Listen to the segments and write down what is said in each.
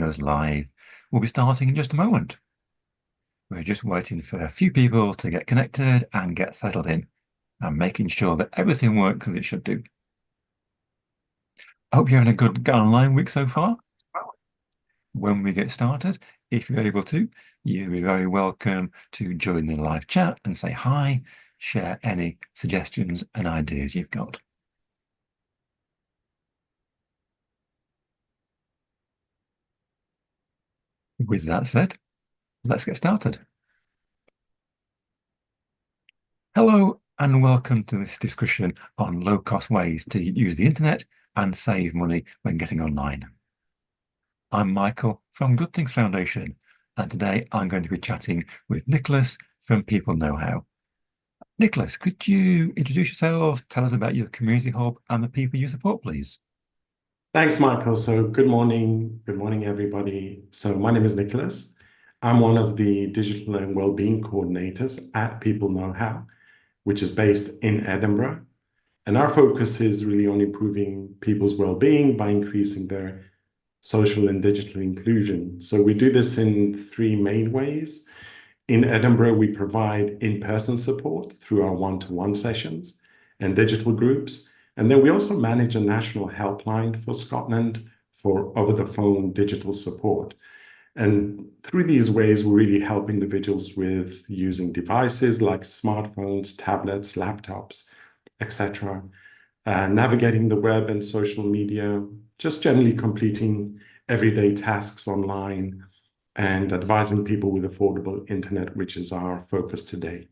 us live will be starting in just a moment. We're just waiting for a few people to get connected and get settled in and making sure that everything works as it should do. I hope you're having a good Get Online week so far. When we get started, if you're able to, you're very welcome to join the live chat and say hi, share any suggestions and ideas you've got. With that said, let's get started. Hello and welcome to this discussion on low-cost ways to use the internet and save money when getting online. I'm Michael from Good Things Foundation, and today I'm going to be chatting with Nicolas from People Know How. Nicolas, could you introduce yourself, tell us about your community hub and the people you support, please? Thanks, Michael. So good morning. Good morning, everybody. So my name is Nicolas. I'm one of the digital and wellbeing coordinators at People Know How, which is based in Edinburgh. And our focus is really on improving people's well-being by increasing their social and digital inclusion. So we do this in three main ways. In Edinburgh, we provide in-person support through our one-to-one sessions and digital groups. And then we also manage a national helpline for Scotland for over-the-phone digital support. And through these ways, we really help individuals with using devices like smartphones, tablets, laptops, etc., navigating the web and social media, just generally completing everyday tasks online and advising people with affordable internet, which is our focus today.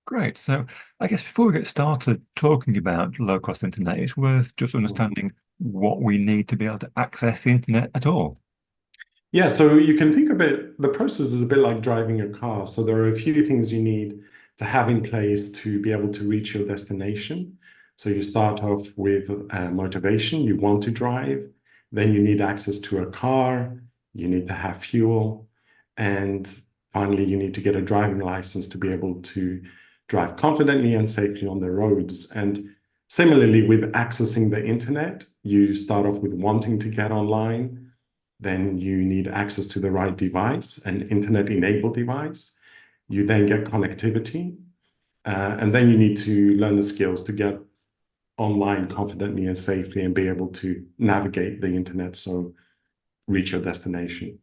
Great. So I guess before we get started talking about low-cost internet, it's worth just understanding what we need to be able to access the internet at all. Yeah, so you can think of it, the process is a bit like driving a car. So there are a few things you need to have in place to be able to reach your destination. So you start off with motivation, you want to drive, then you need access to a car, you need to have fuel, and finally you need to get a driving license to be able to drive confidently and safely on the roads. And similarly with accessing the internet, you start off with wanting to get online. Then you need access to the right device, an internet-enabled device. You then get connectivity, and then you need to learn the skills to get online confidently and safely and be able to navigate the internet, so reach your destination.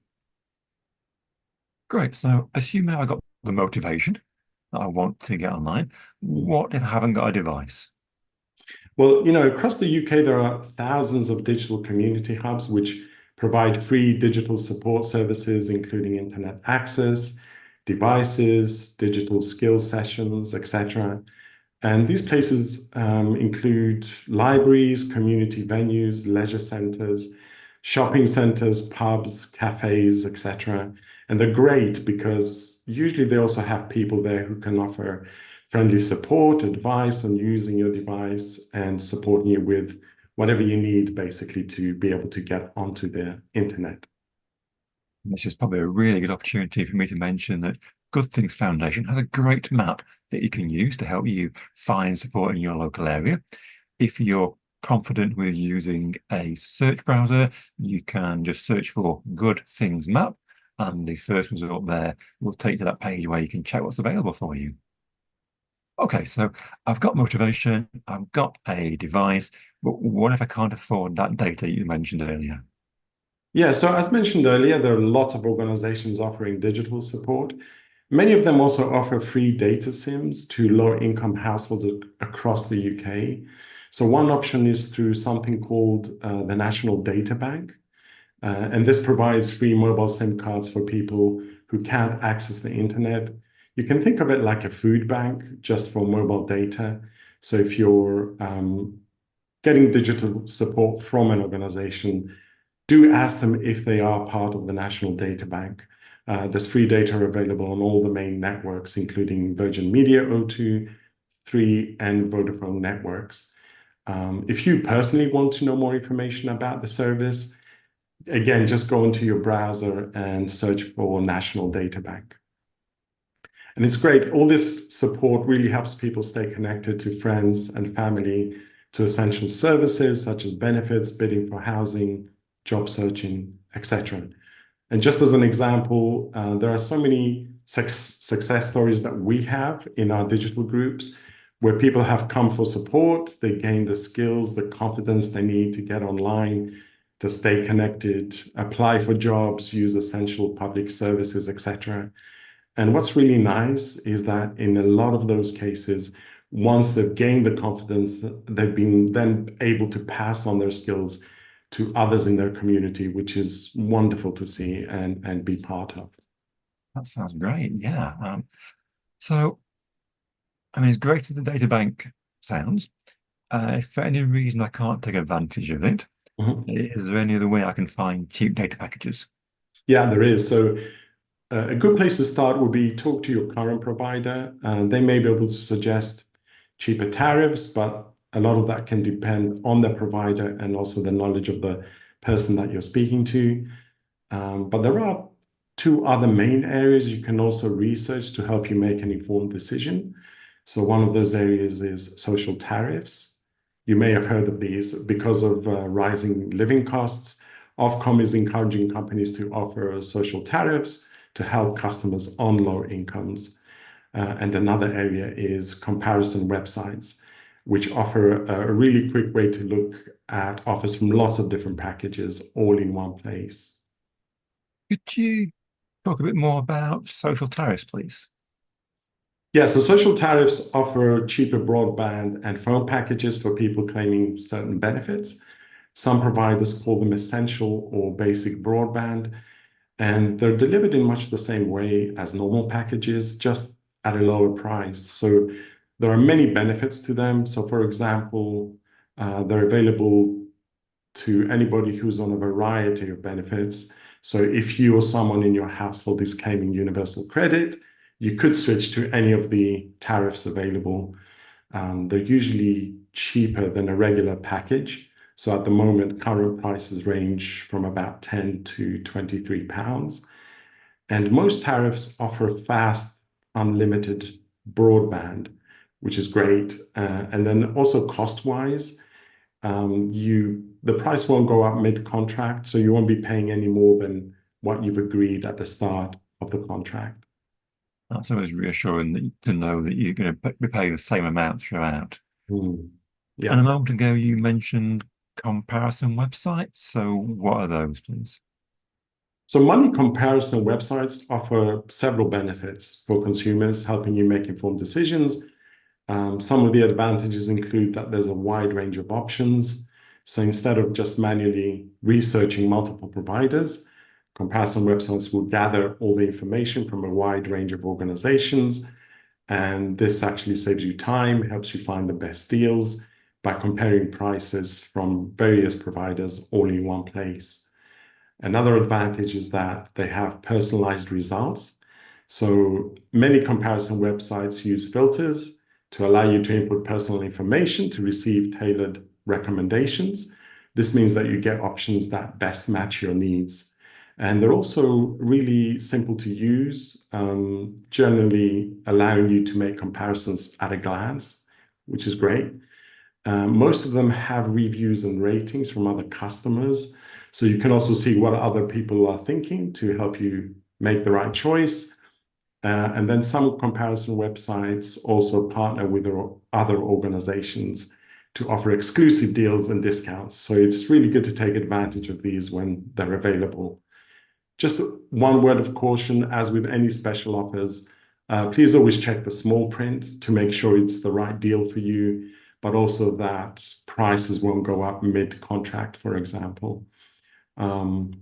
Great. So assuming I got the motivation that I want to get online, what if I haven't got a device? Well, across the UK, there are thousands of digital community hubs which provide free digital support services, including internet access, devices, digital skills sessions, etc. And these places include libraries, community venues, leisure centers, shopping centers, pubs, cafes, etc. And they're great because usually they also have people there who can offer friendly support, advice on using your device, and supporting you with whatever you need, basically, to be able to get onto the internet. This is probably a really good opportunity for me to mention that Good Things Foundation has a great map that you can use to help you find support in your local area. If you're confident with using a search browser, you can just search for Good Things Map, and the first result there will take you to that page where you can check what's available for you. Okay, so I've got motivation, I've got a device, but what if I can't afford that data you mentioned earlier? Yeah, so as mentioned earlier, there are lots of organizations offering digital support. Many of them also offer free data SIMs to low-income households across the UK. So one option is through something called the National Databank. And this provides free mobile SIM cards for people who can't access the internet. You can think of it like a food bank just for mobile data. So if you're getting digital support from an organization, do ask them if they are part of the National Databank. There's free data available on all the main networks, including Virgin Media, O2, 3, and Vodafone networks. If you personally want to know more information about the service, again, just go into your browser and search for National Databank. And it's great. All this support really helps people stay connected to friends and family, to essential services such as benefits, bidding for housing, job searching, etc. And just as an example, there are so many success stories that we have in our digital groups where people have come for support, they gain the skills, the confidence they need to get online, to stay connected, apply for jobs, use essential public services, etc. And what's really nice is that in a lot of those cases, once they've gained the confidence, they've been then able to pass on their skills to others in their community, which is wonderful to see and be part of. That sounds great. Yeah. So, I mean, as great as the data bank sounds, if for any reason I can't take advantage of it, Mhm. is there any other way I can find cheap data packages? Yeah, there is. So a good place to start would be talk to your current provider. They may be able to suggest cheaper tariffs, but a lot of that can depend on the provider and also the knowledge of the person that you're speaking to. But there are two other main areas you can also research to help you make an informed decision. So one of those areas is social tariffs. You may have heard of these because of rising living costs. Ofcom is encouraging companies to offer social tariffs to help customers on low incomes. And another area is comparison websites, which offer a really quick way to look at offers from lots of different packages all in one place. Could you talk a bit more about social tariffs, please? Yeah, so social tariffs offer cheaper broadband and phone packages for people claiming certain benefits. Some providers call them essential or basic broadband, and they're delivered in much the same way as normal packages, just at a lower price. So there are many benefits to them. So, for example, they're available to anybody who's on a variety of benefits. So if you or someone in your household is claiming universal credit, you could switch to any of the tariffs available. They're usually cheaper than a regular package. So at the moment, current prices range from about 10 to 23 pounds. And most tariffs offer fast, unlimited broadband, which is great. And then also cost-wise, the price won't go up mid-contract, so you won't be paying any more than what you've agreed at the start of the contract. That's always reassuring to know that you're going to be paying the same amount throughout. Hmm. And a Yeah. moment ago, you mentioned comparison websites. So, what are those, please? So money comparison websites offer several benefits for consumers, helping you make informed decisions. Some of the advantages include that there's a wide range of options. So instead of just manually researching multiple providers, comparison websites will gather all the information from a wide range of organizations. And this actually saves you time, helps you find the best deals by comparing prices from various providers all in one place. Another advantage is that they have personalized results. So many comparison websites use filters to allow you to input personal information to receive tailored recommendations. This means that you get options that best match your needs. And they're also really simple to use, generally allowing you to make comparisons at a glance, which is great. Most of them have reviews and ratings from other customers. So you can also see what other people are thinking to help you make the right choice. And then some comparison websites also partner with other organizations to offer exclusive deals and discounts. So it's really good to take advantage of these when they're available. Just one word of caution, as with any special offers, please always check the small print to make sure it's the right deal for you, but also that prices won't go up mid-contract, for example. Um,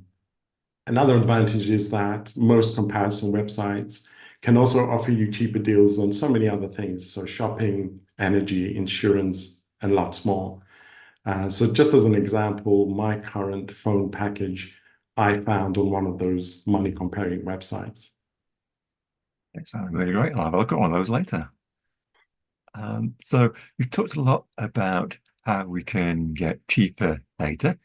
Another advantage is that most comparison websites can also offer you cheaper deals on so many other things, so shopping, energy, insurance, and lots more. So just as an example, my current phone package I found on one of those money comparing websites. It sounds really great. I'll have a look at one of those later. So, we've talked a lot about how we can get cheaper data.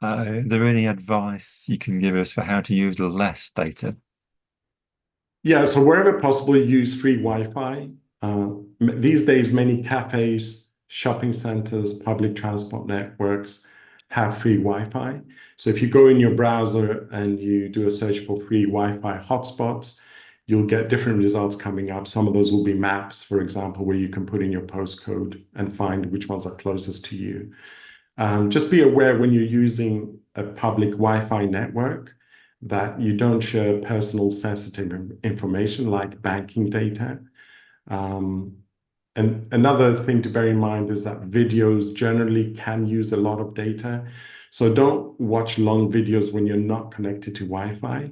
Is there any advice you can give us for how to use less data? Yeah, so wherever possible, use free Wi-Fi. These days, many cafes, shopping centers, public transport networks have free Wi-Fi. So if you go in your browser and you do a search for free Wi-Fi hotspots, you'll get different results coming up. Some of those will be maps, for example, where you can put in your postcode and find which ones are closest to you. Just be aware when you're using a public Wi-Fi network that you don't share personal sensitive information like banking data. And another thing to bear in mind is that videos generally can use a lot of data. So don't watch long videos when you're not connected to Wi-Fi.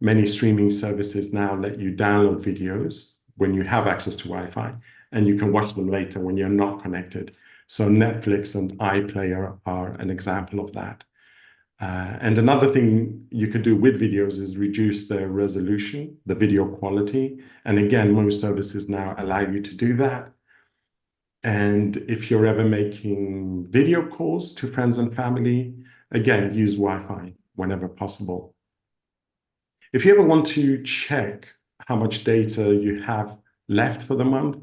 Many streaming services now let you download videos when you have access to Wi-Fi, and you can watch them later when you're not connected. So Netflix and iPlayer are an example of that. And another thing you could do with videos is reduce the resolution, the video quality. And again, most services now allow you to do that. And if you're ever making video calls to friends and family, again, use Wi-Fi whenever possible. If you ever want to check how much data you have left for the month,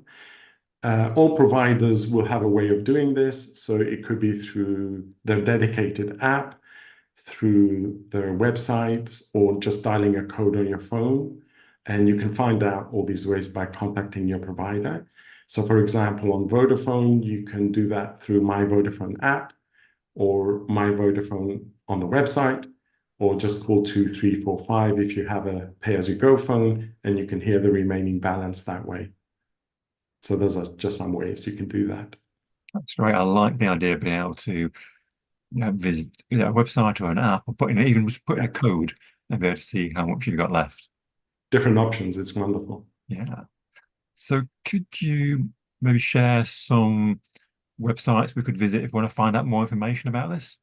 all providers will have a way of doing this. So it could be through their dedicated app, through their website, or just dialing a code on your phone. And you can find out all these ways by contacting your provider. So for example, on Vodafone, you can do that through My Vodafone app or My Vodafone on the website, or just call 2345 if you have a pay-as-you-go phone, and you can hear the remaining balance that way. So those are just some ways you can do that. That's great. I like the idea of being able to visit a website or an app, or even just put in a code and be able to see how much you've got left. Different options. It's wonderful. Yeah. So could you maybe share some websites we could visit if we want to find out more information about this?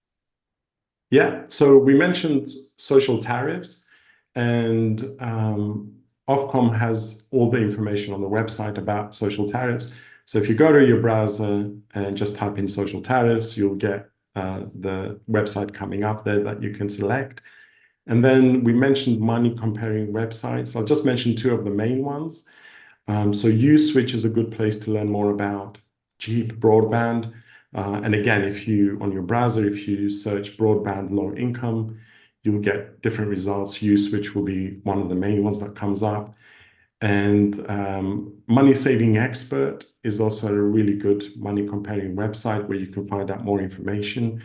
Yeah. So we mentioned social tariffs, and Ofcom has all the information on the website about social tariffs. So if you go to your browser and just type in social tariffs, you'll get the website coming up there that you can select. And then we mentioned money comparing websites. I'll just mention two of the main ones. So Uswitch is a good place to learn more about cheap broadband. And again, if you, on your browser, if you search broadband low income, you'll get different results. Uswitch will be one of the main ones that comes up. And Money Saving Expert is also a really good money comparing website where you can find out more information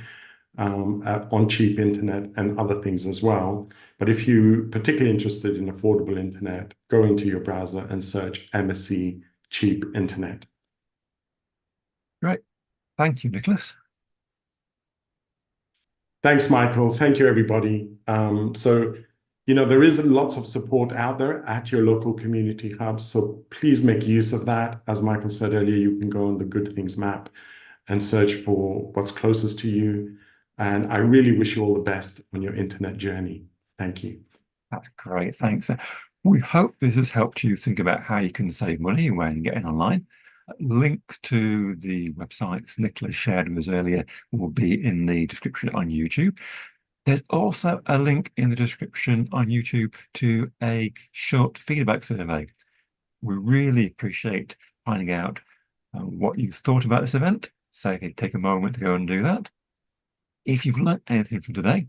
on cheap internet and other things as well. But if you're particularly interested in affordable internet, go into your browser and search MSC cheap internet. Great. Thank you, Nicholas. Thanks, Michael. Thank you, everybody. There is lots of support out there at your local community hubs. So please make use of that. As Michael said earlier, you can go on the Good Things map and search for what's closest to you. And I really wish you all the best on your internet journey. Thank you. That's great. Thanks. We hope this has helped you think about how you can save money when getting online. Links to the websites Nicolas shared with us earlier will be in the description on YouTube. There's also a link in the description on YouTube to a short feedback survey. We really appreciate finding out what you thought about this event. So if you take a moment to go and do that. If you've learned anything from today,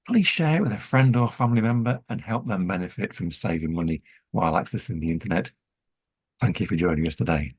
please share it with a friend or family member and help them benefit from saving money while accessing the internet. Thank you for joining us today.